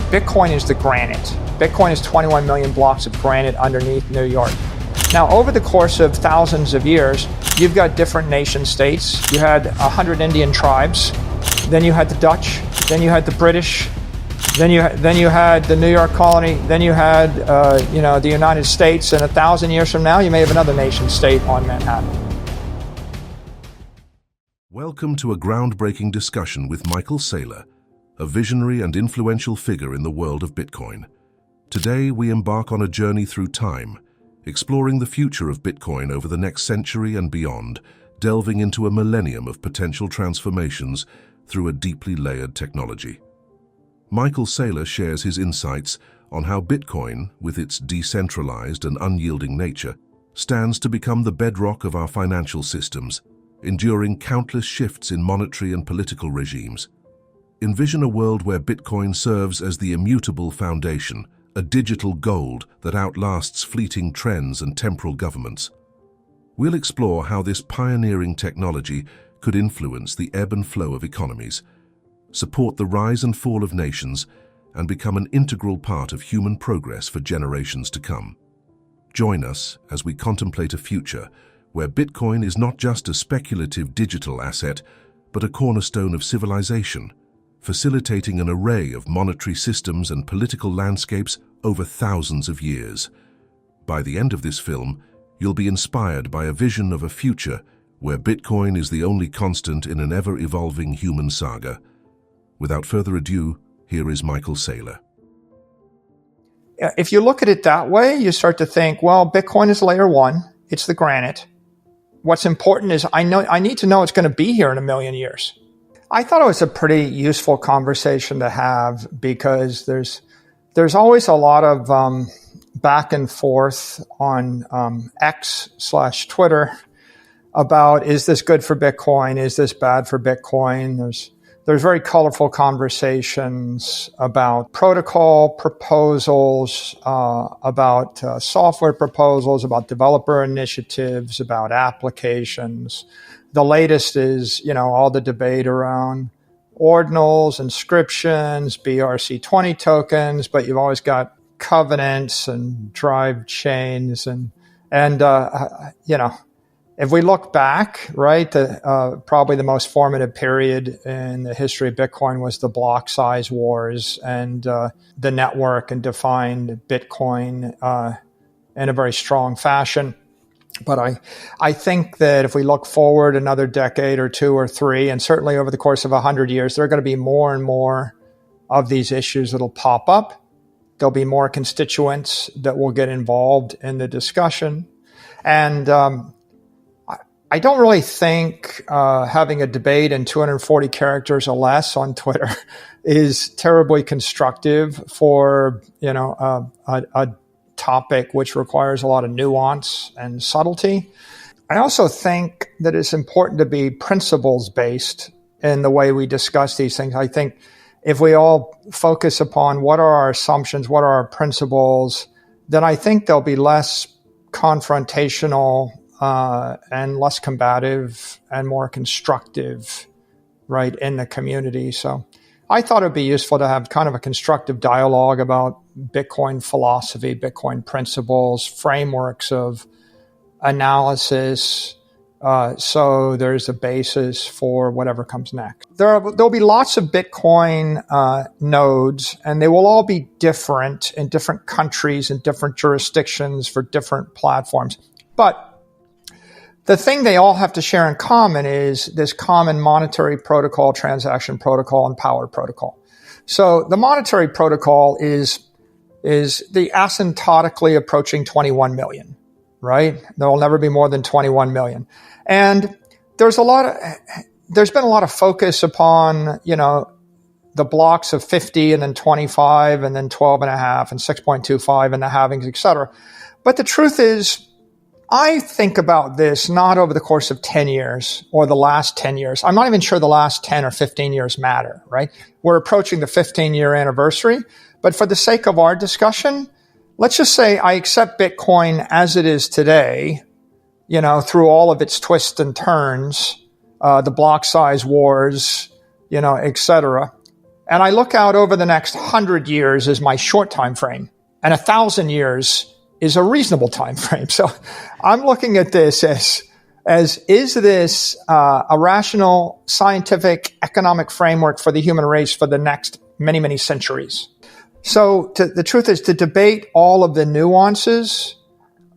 Bitcoin is the granite. Bitcoin is 21 million blocks of granite underneath New York. Now, over the course of thousands of years, you've got different nation states. You had 100 Indian tribes, then you had the Dutch, then you had the British, then you had the New York colony, then you had the United States, and 1,000 years from now, you may have another nation state on Manhattan. Welcome to a groundbreaking discussion with Michael Saylor, a visionary and influential figure in the world of Bitcoin. Today, we embark on a journey through time, exploring the future of Bitcoin over the next century and beyond, delving into a millennium of potential transformations through a deeply layered technology. Michael Saylor shares his insights on how Bitcoin, with its decentralized and unyielding nature, stands to become the bedrock of our financial systems, enduring countless shifts in monetary and political regimes. Envision a world where Bitcoin serves as the immutable foundation, a digital gold that outlasts fleeting trends and temporal governments. We'll explore how this pioneering technology could influence the ebb and flow of economies, support the rise and fall of nations, and become an integral part of human progress for generations to come. Join us as we contemplate a future where Bitcoin is not just a speculative digital asset, but a cornerstone of civilization, facilitating an array of monetary systems and political landscapes over thousands of years. By the end of this film, you'll be inspired by a vision of a future where Bitcoin is the only constant in an ever-evolving human saga. Without further ado, here is Michael Saylor. If you look at it that way, you start to think, well, Bitcoin is layer one. It's the granite. What's important is I need to know it's going to be here in a million years. I thought it was a pretty useful conversation to have because there's always a lot of back and forth on X/Twitter about, is this good for Bitcoin? Is this bad for Bitcoin? There's very colorful conversations about protocol proposals, about software proposals, about developer initiatives, about applications. The latest is, all the debate around ordinals, inscriptions, BRC20 tokens, but you've always got covenants and drive chains. And if we look back, right, probably the most formative period in the history of Bitcoin was the block size wars, and the network and defined Bitcoin in a very strong fashion. But I think that if we look forward another decade or two or three, and certainly over the course of 100 years, there are going to be more and more of these issues that'll pop up. There'll be more constituents that will get involved in the discussion. And I don't really think having a debate in 240 characters or less on Twitter is terribly constructive for, a topic which requires a lot of nuance and subtlety. I also think that it's important to be principles-based in the way we discuss these things. I think if we all focus upon what are our assumptions, what are our principles, then I think there'll be less confrontational and less combative and more constructive, right, in the community. So I thought it'd be useful to have kind of a constructive dialogue about Bitcoin philosophy, Bitcoin principles, frameworks of analysis, so there's a basis for whatever comes next. There'll be lots of Bitcoin nodes, and they will all be different in different countries and different jurisdictions for different platforms. But the thing they all have to share in common is this common monetary protocol, transaction protocol, and power protocol. So the monetary protocol is the asymptotically approaching 21 million, right? There will never be more than 21 million. And there's been a lot of focus upon, the blocks of 50 and then 25 and then 12 and a half and 6.25 and the halvings, et cetera. But the truth is, I think about this not over the course of 10 years or the last 10 years. I'm not even sure the last 10 or 15 years matter, right? We're approaching the 15-year anniversary. But for the sake of our discussion, let's just say I accept Bitcoin as it is today, through all of its twists and turns, the block size wars, et cetera. And I look out over the next 100 years as my short time frame, and 1,000 years is a reasonable time frame. So I'm looking at this as is this a rational, scientific, economic framework for the human race for the next many, many centuries? So the truth is, to debate all of the nuances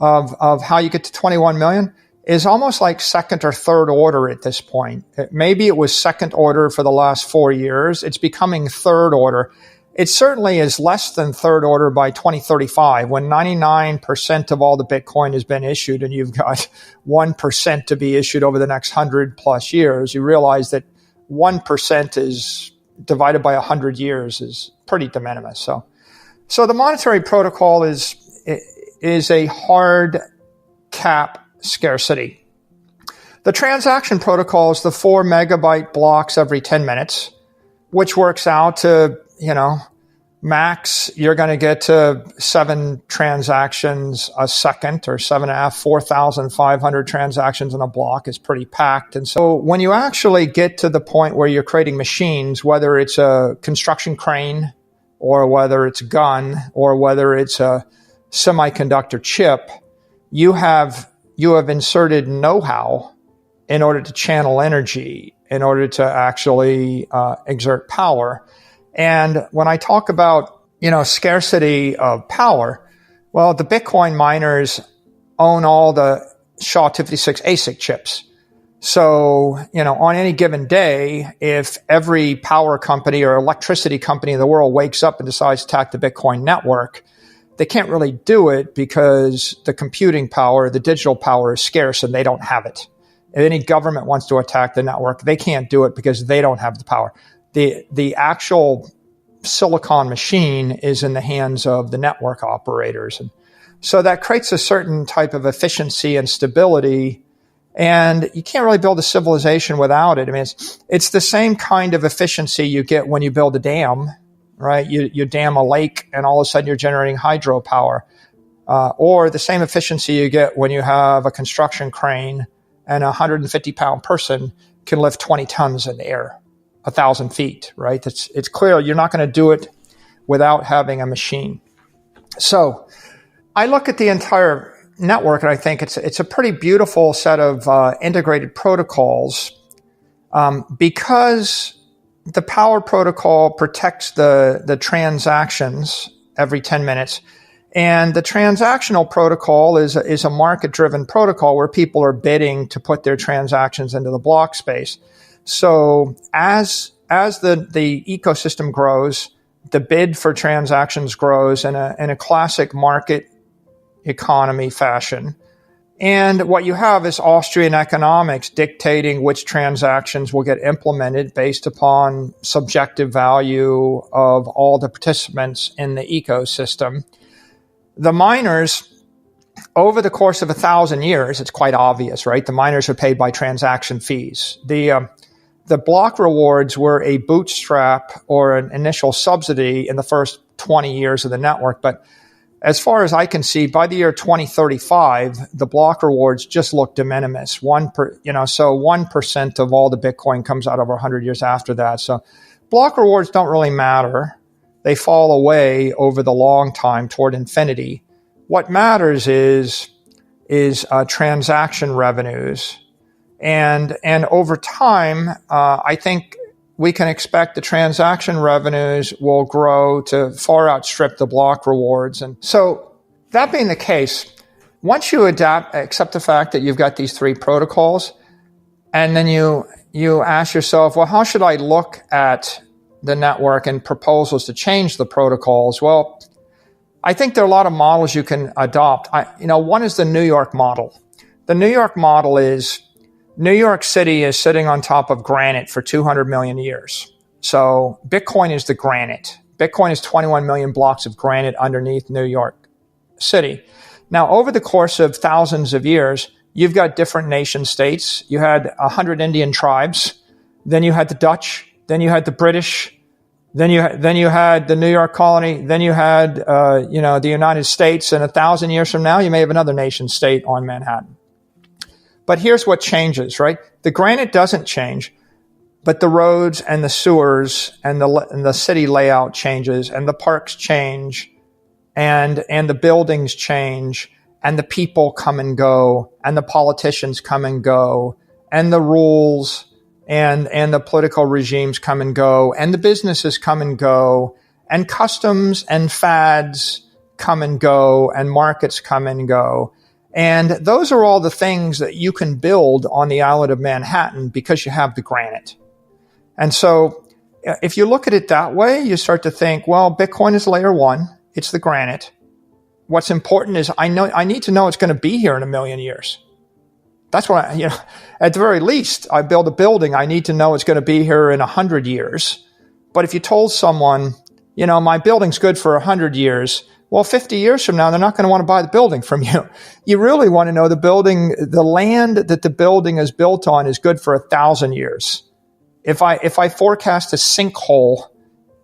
of how you get to 21 million is almost like second or third order at this point. Maybe it was second order for the last 4 years. It's becoming third order. It certainly is less than third order by 2035, when 99% of all the Bitcoin has been issued and you've got 1% to be issued over the next 100 plus years. You realize that 1% is divided by 100 years is pretty de minimis. So the monetary protocol is a hard cap scarcity. The transaction protocol is the 4 megabyte blocks every 10 minutes, which works out to, max, you're going to get to 7 transactions a second, or 7.5, 4,500 transactions in a block is pretty packed. And so when you actually get to the point where you're creating machines, whether it's a construction crane or whether it's a gun or whether it's a semiconductor chip, you have inserted know-how in order to channel energy, in order to actually exert power. And when I talk about, scarcity of power, well, the Bitcoin miners own all the SHA-256 ASIC chips. So, on any given day, if every power company or electricity company in the world wakes up and decides to attack the Bitcoin network, they can't really do it because the computing power, the digital power is scarce and they don't have it. If any government wants to attack the network, they can't do it because they don't have the power. The actual silicon machine is in the hands of the network operators. And so that creates a certain type of efficiency and stability, and you can't really build a civilization without it. I mean, it's the same kind of efficiency you get when you build a dam, right? You dam a lake and all of a sudden you're generating hydropower. Or the same efficiency you get when you have a construction crane and a 150-pound person can lift 20 tons in the air, 1,000 feet, right? It's clear you're not going to do it without having a machine. So I look at the entire network and I think it's a pretty beautiful set of integrated protocols because the power protocol protects the transactions every 10 minutes. And the transactional protocol is a market-driven protocol where people are bidding to put their transactions into the block space. So as the ecosystem grows, the bid for transactions grows in a classic market economy fashion. And what you have is Austrian economics dictating which transactions will get implemented based upon subjective value of all the participants in the ecosystem. The miners, over the course of 1,000 years, it's quite obvious, right? The miners are paid by transaction fees. The block rewards were a bootstrap or an initial subsidy in the first 20 years of the network. But as far as I can see, by the year 2035, the block rewards just look de minimis. So 1% of all the Bitcoin comes out over 100 years after that. So block rewards don't really matter. They fall away over the long time toward infinity. What matters is transaction revenues. And over time, I think we can expect the transaction revenues will grow to far outstrip the block rewards. And so that being the case, once you accept the fact that you've got these 3 protocols, and then you ask yourself, well, how should I look at the network and proposals to change the protocols? Well, I think there are a lot of models you can adopt. One is the New York model. The New York model is New York City is sitting on top of granite for 200 million years. So Bitcoin is the granite. Bitcoin is 21 million blocks of granite underneath New York City. Now, over the course of thousands of years, you've got different nation states. You had 100 Indian tribes. Then you had the Dutch. Then you had the British. Then you had the New York colony. Then you had the United States. And 1,000 years from now, you may have another nation state on Manhattan. But here's what changes, right? The granite doesn't change. but the roads and the sewers and the city layout changes, and the parks change, and the buildings change, and the people come and go, and the politicians come and go, and the rules and the political regimes come and go, and the businesses come and go, and customs and fads come and go, and markets come and go. And those are all the things that you can build on the island of Manhattan because you have the granite. And so if you look at it that way, you start to think, well, Bitcoin is layer one. It's the granite. What's important is I need to know it's going to be here in a million years. That's what at the very least, I build a building. I need to know it's going to be here in 100 years. But if you told someone, my building's good for 100 years, well, 50 years from now, they're not going to want to buy the building from you. You really want to know the land that the building is built on is good for 1,000 years. If I forecast a sinkhole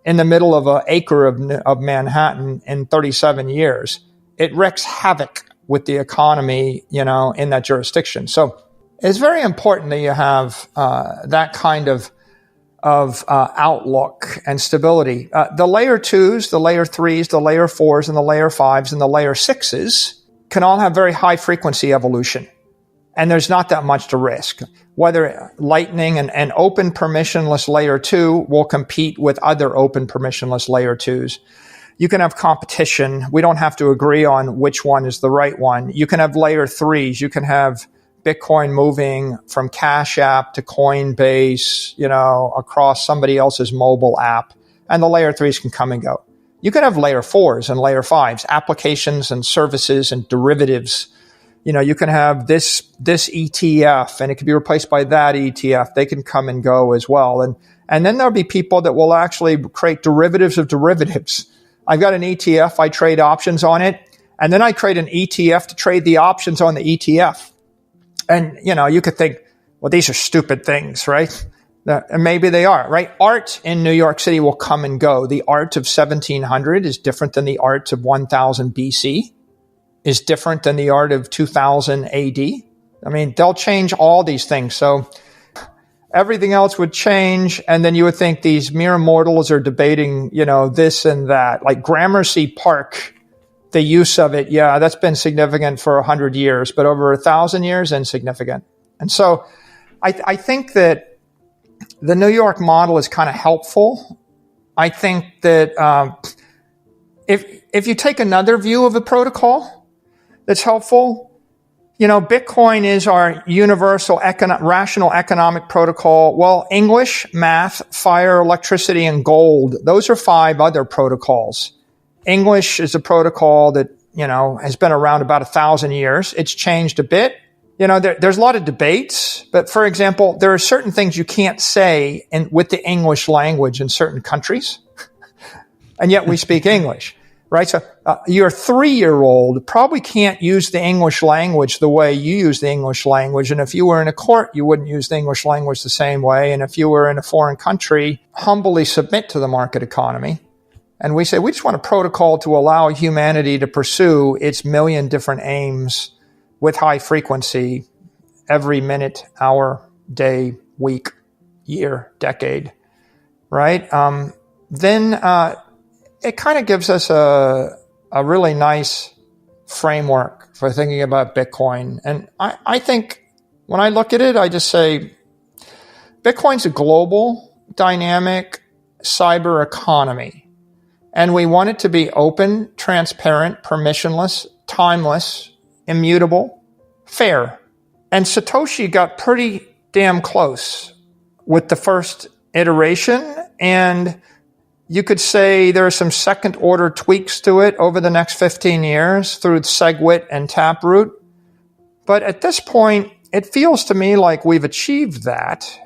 in the middle of an acre of Manhattan in 37 years, it wreaks havoc with the economy, in that jurisdiction. So it's very important that you have that kind of outlook and stability. The layer 2s, the layer 3s, the layer 4s, and the layer 5s, and the layer 6s can all have very high frequency evolution. And there's not that much to risk. Whether Lightning and open permissionless layer 2 will compete with other open permissionless layer 2s. You can have competition. We don't have to agree on which one is the right one. You can have layer 3s. You can have Bitcoin moving from Cash App to Coinbase, across somebody else's mobile app. And the layer 3s can come and go. You can have layer 4s and layer 5s, applications and services and derivatives. You can have this ETF and it can be replaced by that ETF. They can come and go as well. And then there'll be people that will actually create derivatives of derivatives. I've got an ETF, I trade options on it, and then I create an ETF to trade the options on the ETF. And, you could think, well, these are stupid things, right? And maybe they are, right? Art in New York City will come and go. The art of 1700 is different than the art of 1000 BC, is different than the art of 2000 AD. I mean, they'll change all these things. So everything else would change, and then you would think these mere mortals are debating, this and that. Like Gramercy Park, the use of it, that's been significant for 100 years, but over 1,000 years, insignificant. And so I think that the New York model is kind of helpful. I think that if you take another view of the protocol that's helpful, Bitcoin is our universal rational economic protocol. Well, English, math, fire, electricity, and gold, those are 5 other protocols. English is a protocol that, has been around about 1,000 years. It's changed a bit. There's a lot of debates, but for example, there are certain things you can't say with the English language in certain countries, and yet we speak English. Right? So your 3-year-old probably can't use the English language the way you use the English language. And if you were in a court, you wouldn't use the English language the same way. And if you were in a foreign country, humbly submit to the market economy. And we say, we just want a protocol to allow humanity to pursue its million different aims with high frequency every minute, hour, day, week, year, decade. Right? It kind of gives us a really nice framework for thinking about Bitcoin. And I think when I look at it, I just say Bitcoin's a global, dynamic cyber economy. And we want it to be open, transparent, permissionless, timeless, immutable, fair. And Satoshi got pretty damn close with the first iteration, and you could say there are some second order tweaks to it over the next 15 years through SegWit and Taproot. But at this point, it feels to me like we've achieved that.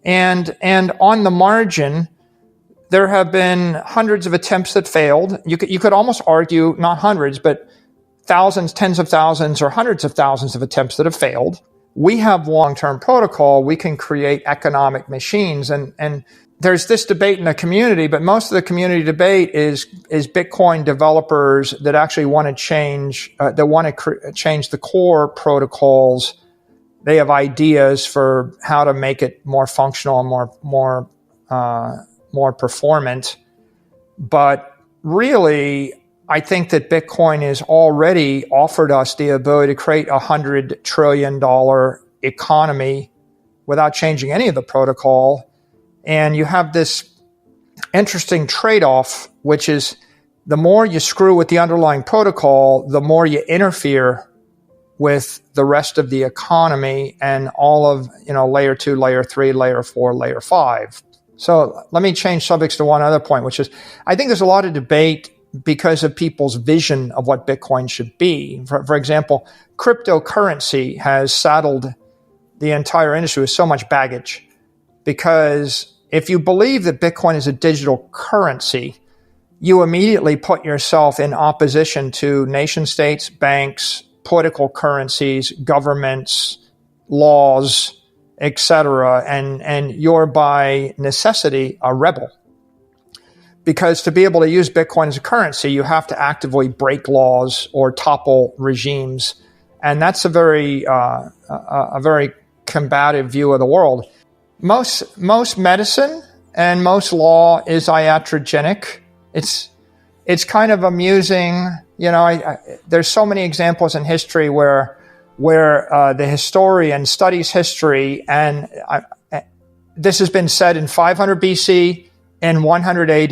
And on the margin, there have been hundreds of attempts that failed. You could almost argue, not hundreds, but thousands, tens of thousands, or hundreds of thousands of attempts that have failed. We have long-term protocol. We can create economic machines. And there's this debate in the community, but most of the community debate is Bitcoin developers that actually want to change, change the core protocols They have ideas for how to make it more functional and more performant. But really, I think that Bitcoin has already offered us the ability to create a $100 trillion economy without changing any of the protocol. And you have this interesting trade-off, which is the more you screw with the underlying protocol, the more you interfere with the rest of the economy and all of, layer 2, layer 3, layer 4, layer 5. So let me change subjects to one other point, which is I think there's a lot of debate because of people's vision of what Bitcoin should be. For example, cryptocurrency has saddled the entire industry with so much baggage, because if you believe that Bitcoin is a digital currency, you immediately put yourself in opposition to nation states, banks, political currencies, governments, laws, etc., and you're by necessity a rebel. Because to be able to use Bitcoin as a currency, you have to actively break laws or topple regimes, and that's a very combative view of the world. Most medicine and most law is iatrogenic. It's kind of amusing, there's so many examples in history where the historian studies history, and this has been said in 500 BC, in 100 AD,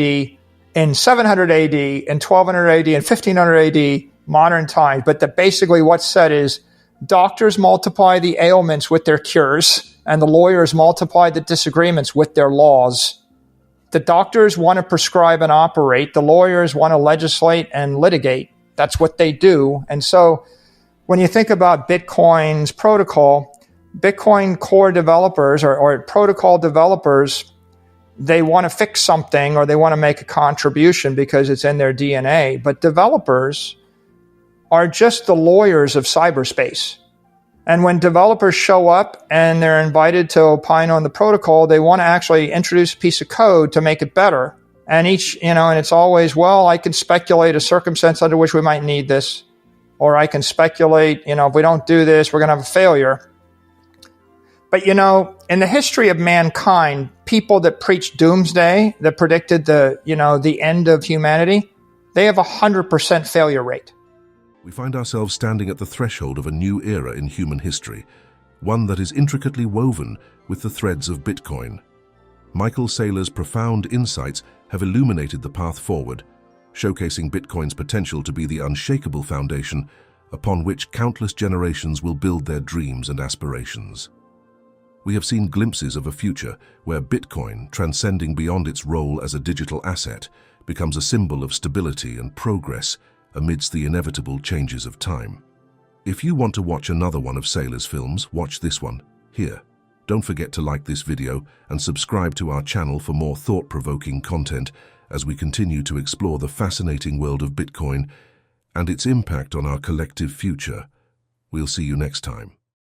in 700 AD, in 1200 AD, in 1500 AD, modern times. But basically what's said is doctors multiply the ailments with their cures, and the lawyers multiply the disagreements with their laws. The doctors want to prescribe and operate. The lawyers want to legislate and litigate. That's what they do. And so when you think about Bitcoin's protocol, Bitcoin core developers or protocol developers, they want to fix something or they want to make a contribution because it's in their DNA. But developers are just the lawyers of cyberspace. And when developers show up and they're invited to opine on the protocol, they want to actually introduce a piece of code to make it better. And and it's always, well, I can speculate a circumstance under which we might need this. Or I can speculate, if we don't do this, we're going to have a failure. But, in the history of mankind, people that preached doomsday, that predicted the end of humanity, they have a 100% failure rate. We find ourselves standing at the threshold of a new era in human history, one that is intricately woven with the threads of Bitcoin. Michael Saylor's profound insights have illuminated the path forward, showcasing Bitcoin's potential to be the unshakable foundation upon which countless generations will build their dreams and aspirations. We have seen glimpses of a future where Bitcoin, transcending beyond its role as a digital asset, becomes a symbol of stability and progress amidst the inevitable changes of time. If you want to watch another one of Saylor's films, watch this one, here. Don't forget to like this video and subscribe to our channel for more thought-provoking content as we continue to explore the fascinating world of Bitcoin and its impact on our collective future. We'll see you next time.